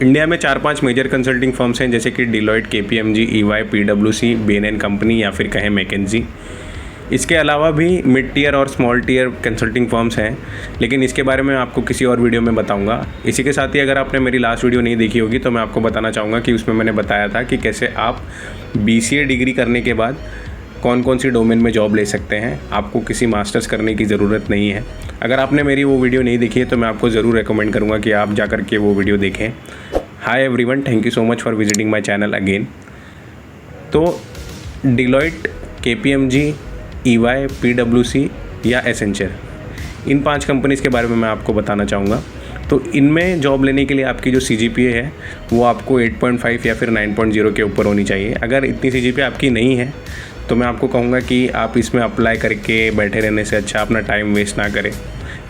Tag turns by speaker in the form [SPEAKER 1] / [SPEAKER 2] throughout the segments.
[SPEAKER 1] India में 4-5 major consulting firms हैं, जैसे कि डिलॉयट, केपीएमजी, ईवाई, पीडब्ल्यूसी, बेन एंड कंपनी या फिर कहें मैकेंजी। इसके अलावा भी मिड टियर और स्मॉल टियर कंसल्टिंग फर्म्स हैं, लेकिन इसके बारे में आपको किसी और वीडियो में बताऊंगा। इसी के साथ ही अगर आपने मेरी लास्ट वीडियो नहीं देखी होगी तो मैं आपको बताना चाहूँगा कि उसमें मैंने बताया था कि कैसे आप बीसीए डिग्री करने के बाद कौन कौन सी डोमेन में जॉब ले सकते हैं। आपको किसी मास्टर्स करने की ज़रूरत नहीं है। अगर आपने मेरी वो वीडियो नहीं देखी है तो मैं आपको ज़रूर रेकमेंड करूँगा कि आप जा कर के वो वीडियो देखें। Hi everyone, thank you so much for visiting my channel again. तो डिलॉयट, केपीएमजी, ईवाई, पीडब्ल्यूसी या एसेंचर, इन 5 कंपनीज़ के बारे में मैं आपको बताना चाहूँगा। तो इनमें जॉब लेने के लिए आपकी जो सीजीपीए है वो आपको 8.5 या फिर 9.0 के ऊपर होनी चाहिए। अगर इतनी सीजीपीए आपकी नहीं है तो मैं आपको कहूँगा कि आप इसमें अप्लाई करके बैठे रहने से अच्छा अपना टाइम वेस्ट ना करें।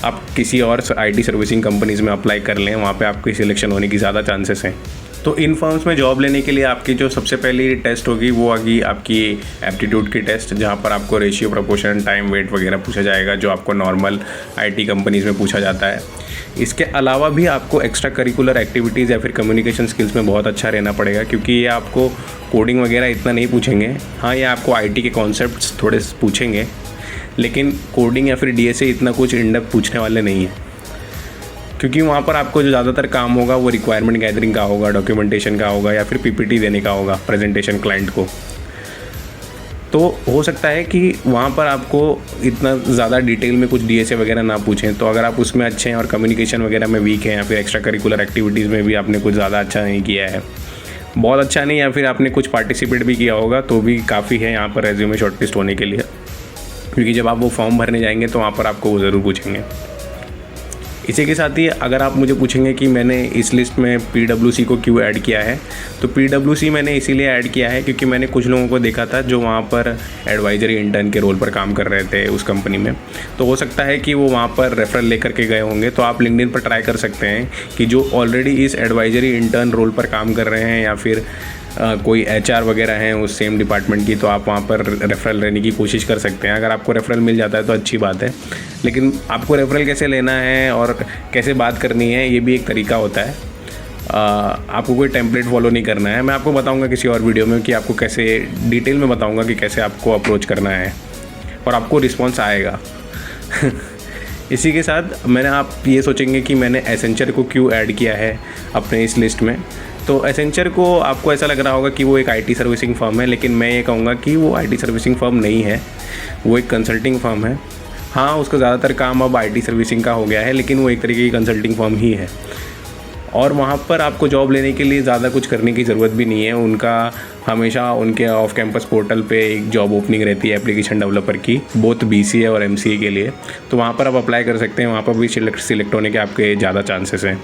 [SPEAKER 1] आप किसी और आईटी सर्विसिंग कंपनीज़ में अप्लाई कर लें, वहाँ पे आपकी सिलेक्शन होने की ज़्यादा चांसेस हैं। तो इन फर्म्स में जॉब लेने के लिए आपकी जो सबसे पहली टेस्ट होगी वो होगी आपकी एप्टीट्यूड की टेस्ट, जहाँ पर आपको रेशियो, प्रोपोर्शन, टाइम, वेट वगैरह पूछा जाएगा, जो आपको नॉर्मल आईटी कंपनीज़ में पूछा जाता है। इसके अलावा भी आपको एक्स्ट्रा करिकुलर एक्टिविटीज़ या फिर कम्युनिकेशन स्किल्स में बहुत अच्छा रहना पड़ेगा, क्योंकि ये आपको कोडिंग वगैरह इतना नहीं पूछेंगे। हाँ, ये आपको आईटी के कॉन्सेप्ट्स थोड़े पूछेंगे, लेकिन कोडिंग या फिर डीएसए इतना कुछ इन डेप्थ पूछने वाले नहीं है, क्योंकि वहाँ पर आपको जो ज़्यादातर काम होगा वो रिक्वायरमेंट गैदरिंग का होगा, डॉक्यूमेंटेशन का होगा या फिर पीपीटी देने का होगा, प्रेजेंटेशन क्लाइंट को। तो हो सकता है कि वहाँ पर आपको इतना ज़्यादा डिटेल में कुछ डीएसए वगैरह ना पूछें। तो अगर आप उसमें अच्छे हैं और कम्युनिकेशन वगैरह में वीक हैं या फिर एक्स्ट्रा करिकुलर एक्टिविटीज़ में भी आपने कुछ ज़्यादा अच्छा नहीं किया है, बहुत अच्छा नहीं, या फिर आपने कुछ पार्टिसिपेट भी किया होगा, तो भी काफ़ी है यहाँ पर रेज्यूमे शॉर्टलिस्ट होने के लिए, क्योंकि जब आप वो फॉर्म भरने जाएंगे तो वहाँ पर आपको वो ज़रूर पूछेंगे। इसी के साथ ही अगर आप मुझे पूछेंगे कि मैंने इस लिस्ट में पीडब्ल्यूसी को क्यों ऐड किया है, तो पीडब्ल्यूसी मैंने इसीलिए ऐड किया है क्योंकि मैंने कुछ लोगों को देखा था जो वहाँ पर एडवाइजरी इंटर्न के रोल पर काम कर रहे थे उस कंपनी में। तो हो सकता है कि वो वहाँ पर रेफरल लेकर के गए होंगे। तो आप लिंक्डइन पर ट्राई कर सकते हैं कि जो ऑलरेडी इस एडवाइजरी इंटर्न रोल पर काम कर रहे हैं या फिर कोई एचआर वगैरह हैं उस सेम डिपार्टमेंट की, तो आप वहाँ पर रेफरल लेने की कोशिश कर सकते हैं। अगर आपको रेफरल मिल जाता है तो अच्छी बात है, लेकिन आपको रेफरल कैसे लेना है और कैसे बात करनी है ये भी एक तरीका होता है। आपको कोई टेम्पलेट फॉलो नहीं करना है। मैं आपको बताऊंगा किसी और वीडियो में कि आपको कैसे डिटेल में बताऊंगा कि कैसे आपको अप्रोच करना है और आपको रिस्पॉन्स आएगा। इसी के साथ आप ये सोचेंगे कि मैंने एसेंचर को क्यों ऐड किया है अपने इस लिस्ट में। तो एसेंचर को आपको ऐसा लग रहा होगा कि वो एक आईटी सर्विसिंग फर्म है, लेकिन मैं ये कहूँगा कि वो आईटी सर्विसिंग फर्म नहीं है, वो एक कंसल्टिंग फर्म है। हाँ, उसका ज़्यादातर काम अब आईटी सर्विसिंग का हो गया है, लेकिन वो एक तरीके की कंसल्टिंग फर्म ही है। और वहाँ पर आपको जॉब लेने के लिए ज़्यादा कुछ करने की ज़रूरत भी नहीं है। उनका हमेशा उनके ऑफ कैंपस पोर्टल पे एक जॉब ओपनिंग रहती है एप्लीकेशन डेवलपर की, बोथ बीसीए और एमसीए के लिए। तो वहाँ पर आप अप्लाई कर सकते हैं, वहाँ पर भी सिलेक्ट होने के आपके ज़्यादा चांसेस हैं।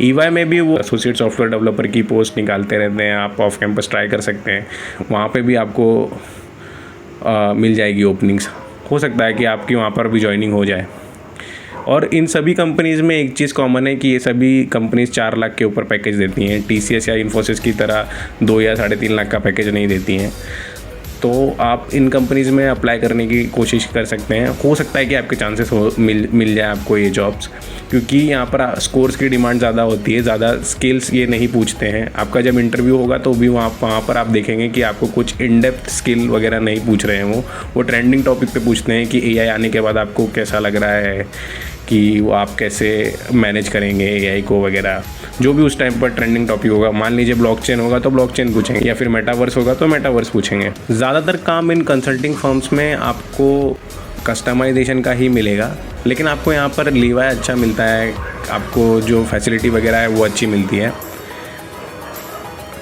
[SPEAKER 1] ईवाई में भी वो एसोसिएट सॉफ्टवेयर डेवलपर की पोस्ट निकालते रहते हैं, आप ऑफ कैंपस ट्राई कर सकते हैं, वहाँ पे भी आपको मिल जाएगी ओपनिंग्स। हो सकता है कि आपकी वहाँ पर भी ज्वाइनिंग हो जाए। और इन सभी कंपनीज़ में एक चीज़ कॉमन है कि ये सभी कंपनीज़ 4 लाख के ऊपर पैकेज देती हैं। टीसीएस या इन्फोसिस की तरह 2 या 3.5 लाख का पैकेज नहीं देती हैं। तो आप इन कंपनीज़ में अप्लाई करने की कोशिश कर सकते हैं। हो सकता है कि आपके चांसेस मिल जाए आपको ये जॉब्स, क्योंकि यहाँ पर स्कोर्स की डिमांड ज़्यादा होती है, ज़्यादा स्किल्स ये नहीं पूछते हैं। आपका जब इंटरव्यू होगा तो भी वहाँ पर आप देखेंगे कि आपको कुछ इन डेप्थ स्किल वगैरह नहीं पूछ रहे हैं। वो ट्रेंडिंग टॉपिक पे पूछते हैं कि एआई आने के बाद आपको कैसा लग रहा है, कि वो आप कैसे मैनेज करेंगे एआई को वगैरह, जो भी उस टाइम पर ट्रेंडिंग टॉपिक होगा। मान लीजिए ब्लॉकचेन होगा तो ब्लॉकचेन पूछेंगे, या फिर मेटावर्स होगा तो मेटावर्स पूछेंगे। ज़्यादातर काम इन कंसल्टिंग फर्म्स में आपको कस्टमाइजेशन का ही मिलेगा, लेकिन आपको यहाँ पर लीवाई अच्छा मिलता है, आपको जो फैसिलिटी वगैरह है वो अच्छी मिलती है।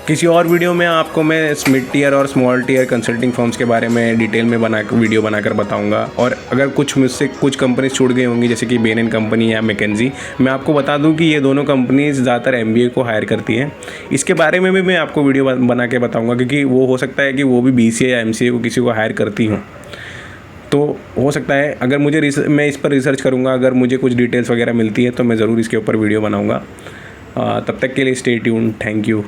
[SPEAKER 1] किसी और वीडियो में आपको मैं मिड टियर और स्मॉल टियर कंसल्टिंग फर्म्स के बारे में डिटेल में वीडियो बनाकर बताऊंगा। और अगर मुझसे कुछ कंपनीज छूट गई होंगी, जैसे कि बेन एंड कंपनी या मैकेंजी, मैं आपको बता दूं कि ये दोनों कंपनीज ज़्यादातर एमबीए को हायर करती हैं। इसके बारे में भी मैं आपको वीडियो बना के बताऊँगा, क्योंकि वो हो सकता है कि वो भी बीसीए या एमसीए को किसी को हायर करती हूँ। तो हो सकता है अगर मैं इस पर रिसर्च करूँगा, अगर मुझे कुछ डिटेल्स वगैरह मिलती है तो मैं ज़रूर इसके ऊपर वीडियो बनाऊँगा। तब तक के लिए स्टे ट्यून्ड, थैंक यू।